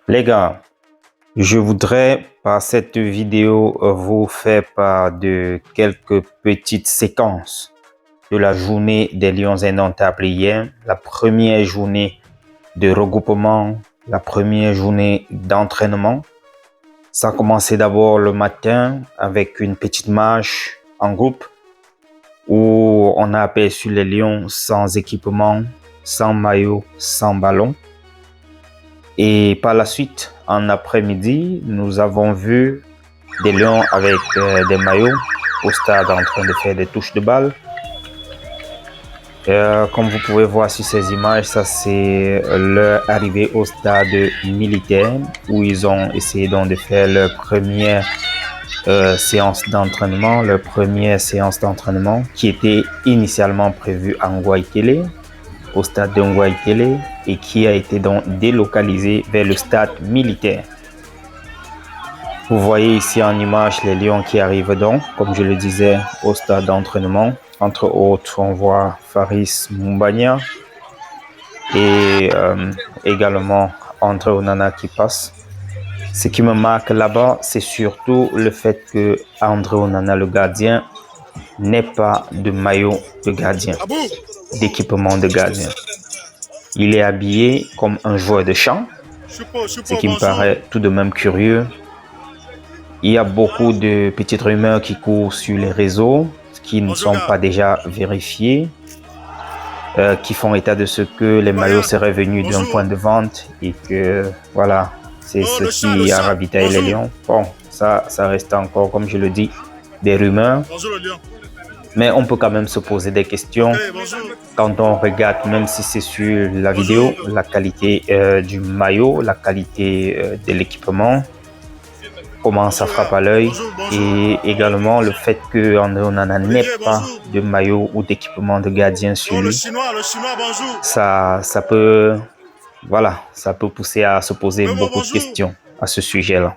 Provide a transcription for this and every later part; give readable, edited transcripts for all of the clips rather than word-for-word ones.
Les gars, je voudrais par cette vidéo vous faire part de quelques petites séquences de la journée des Lions indomptables hier, la première journée de regroupement, la première journée d'entraînement. Ça a commencé d'abord le matin avec une petite marche en groupe où on a aperçu les Lions sans équipement, sans maillot, sans ballon. Et par la suite, en après-midi, nous avons vu des Lions avec des maillots au stade en train de faire des touches de balle. Comme vous pouvez voir sur ces images, ça c'est leur arrivée au stade militaire où ils ont essayé donc de faire leur première séance d'entraînement, qui était initialement prévue à Ngouaïtélé, au stade de Ngouaïtélé, et qui a été donc délocalisé vers le stade militaire. Vous voyez ici en image les Lions qui arrivent donc, comme je le disais, au stade d'entraînement. Entre autres, on voit Faris Moumbagna et également André Onana qui passe. Ce qui me marque là-bas, c'est surtout le fait que André Onana, le gardien, n'ait pas de maillot de gardien, d'équipement de gardien. Il est habillé comme un joueur de champ, ce qui me paraît tout de même curieux. Il y a beaucoup de petites rumeurs qui courent sur les réseaux, qui ne sont pas déjà vérifiées, qui font état de ce que les maillots seraient venus d'un point de vente et que voilà, c'est ce qui a ravitaillé les Lions. Bon, ça reste encore, comme je le dis, des rumeurs. Mais on peut quand même se poser des questions quand on regarde, même si c'est sur la vidéo, la qualité du maillot, la qualité de l'équipement, comment ça frappe à l'œil, et également le fait qu'on n'ait pas de maillot ou d'équipement de gardien sur lui. Ça peut, voilà, ça peut pousser à se poser beaucoup de questions à ce sujet-là.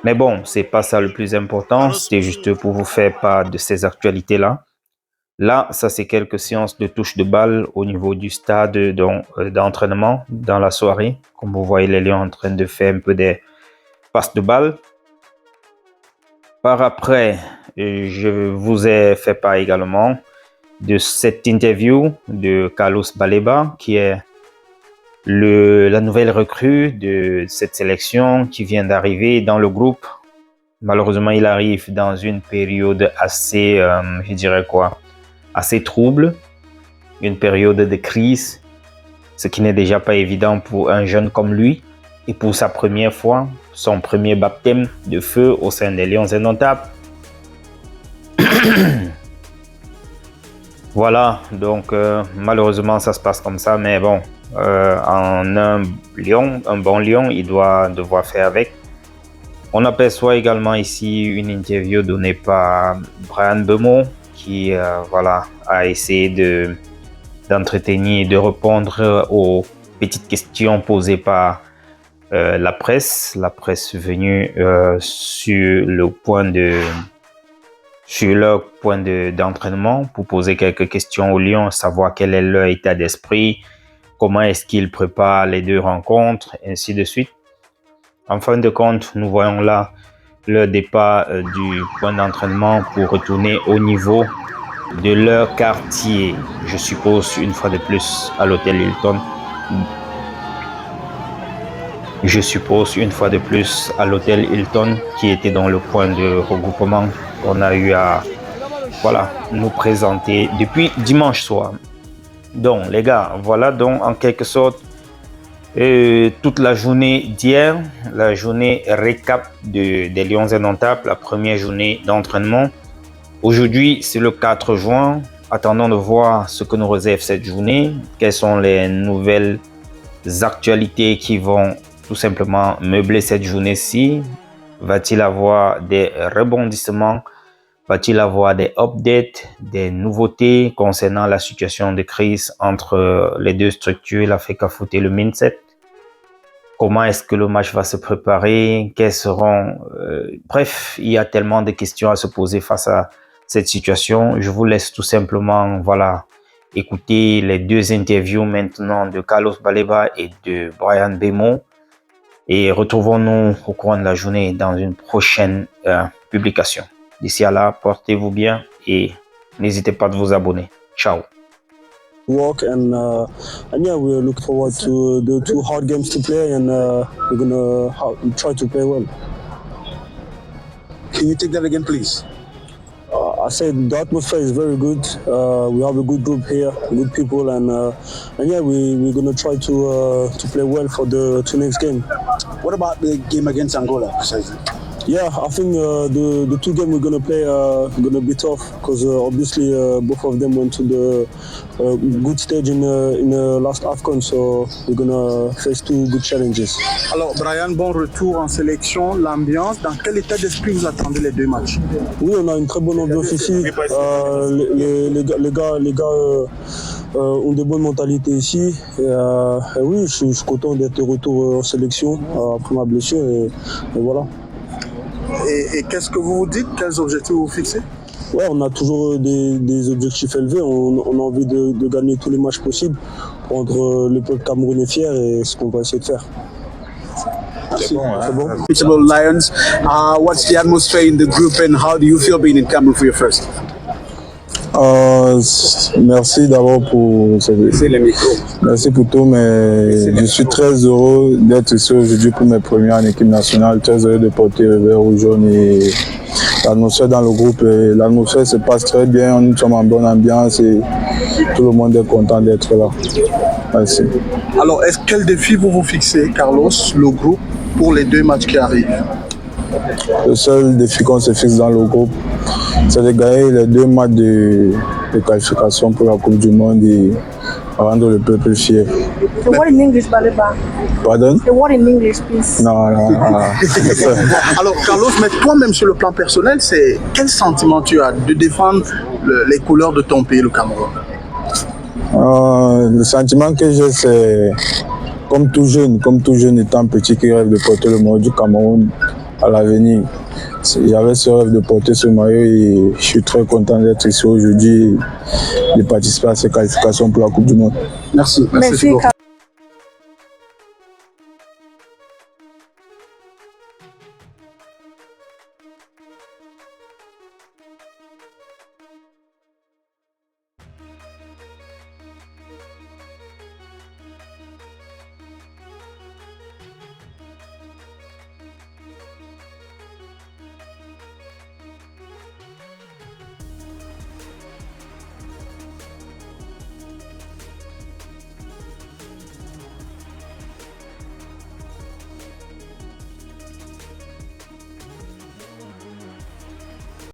Mais bon, c'est pas ça le plus important, c'était juste pour vous faire part de ces actualités-là. Là, ça c'est quelques séances de touche de balle au niveau du stade d'entraînement dans la soirée. Comme vous voyez les Lions en train de faire un peu des passes de balle. Par après, je vous ai fait part également de cette interview de Carlos Baleba, qui est la nouvelle recrue de cette sélection qui vient d'arriver dans le groupe. Malheureusement, il arrive dans une période assez, assez trouble, une période de crise, ce qui n'est déjà pas évident pour un jeune comme lui. Et pour sa première fois, son premier baptême de feu au sein des Lions indomptables. Voilà, donc malheureusement ça se passe comme ça, mais bon, un bon lion, il doit devoir faire avec. On aperçoit également ici une interview donnée par Bryan Mbeumo qui a essayé d'entretenir et de répondre aux petites questions posées par la presse venue sur leur point d'entraînement pour poser quelques questions aux Lions, savoir quel est leur état d'esprit, comment est-ce qu'ils préparent les deux rencontres, ainsi de suite. En fin de compte, nous voyons là le départ du point d'entraînement pour retourner au niveau de leur quartier. Je suppose une fois de plus à l'hôtel Hilton. Qui était dans le point de regroupement qu'on a eu à nous présenter depuis dimanche soir. Donc les gars, voilà donc en quelque sorte toute la journée d'hier, la journée récap des Lions indomptables, la première journée d'entraînement. Aujourd'hui, c'est le 4 juin. Attendons de voir ce que nous réserve cette journée. Quelles sont les nouvelles actualités qui vont tout simplement meubler cette journée-ci? Va-t-il avoir des rebondissements? Va-t-il avoir des updates, des nouveautés concernant la situation de crise entre les deux structures, l'Africafoot et le Mindset? Comment est-ce que le match va se préparer? Quels seront... bref, il y a tellement de questions à se poser face à cette situation. Je vous laisse tout simplement, écouter les deux interviews maintenant de Carlos Baleba et de Bryan Mbeumo. Et retrouvons-nous au courant de la journée dans une prochaine publication. D'ici à là, portez-vous bien et n'hésitez pas de vous abonner. Ciao. Work and yeah, we look forward to the 2 hard games to play, and we're gonna try to play well. Can you take that again, please? I said the atmosphere is very good. We have a good group here, good people, and yeah, we're gonna try to play well for the 2 next game. What about the game against Angola, precisely? Yeah, I think the 2 games we're gonna play are gonna be tough because obviously both of them went to the good stage in the last AFCON, so we're gonna face 2 good challenges. Alors, Brian, bon retour en sélection, l'ambiance. Dans quel état d'esprit vous attendez les 2 matchs? Oui, on a une très bonne ambiance ici. Les gars ont de bonnes mentalités ici. Et oui, je suis content d'être de retour en sélection après ma blessure et voilà. Et qu'est-ce que vous vous dites? Quels objectifs vous fixez? Ouais, on a toujours des objectifs élevés. On a envie de gagner tous les matchs possibles, rendre le peuple camerounais fier, et c'est ce qu'on va essayer de faire. C'est bon. Lions, what's the atmosphere in the group and how do you feel being in Cameroon for your first? Merci d'abord merci pour tout, mais je suis très heureux d'être ici aujourd'hui pour mes premiers en équipe nationale, très heureux de porter le vert rouge jaune et l'atmosphère dans le groupe, l'atmosphère se passe très bien, nous sommes en bonne ambiance et tout le monde est content d'être là. Merci. Alors, quel défi vous vous fixez, Carlos, le groupe, pour les 2 matchs qui arrivent? Le seul défi qu'on se fixe dans le groupe, c'est de gagner les 2 matchs de qualification pour la Coupe du Monde et rendre le peuple fier. The word in English, Baliba. Pardon? The word in English, please. Non. Alors, Carlos, mais toi-même sur le plan personnel, quel sentiment tu as de défendre les couleurs de ton pays, le Cameroun? Le sentiment que j'ai, c'est comme tout jeune étant petit qui rêve de porter le maillot du Cameroun à l'avenir. J'avais ce rêve de porter ce maillot et je suis très content d'être ici aujourd'hui et de participer à ces qualifications pour la Coupe du Monde. Merci. Merci.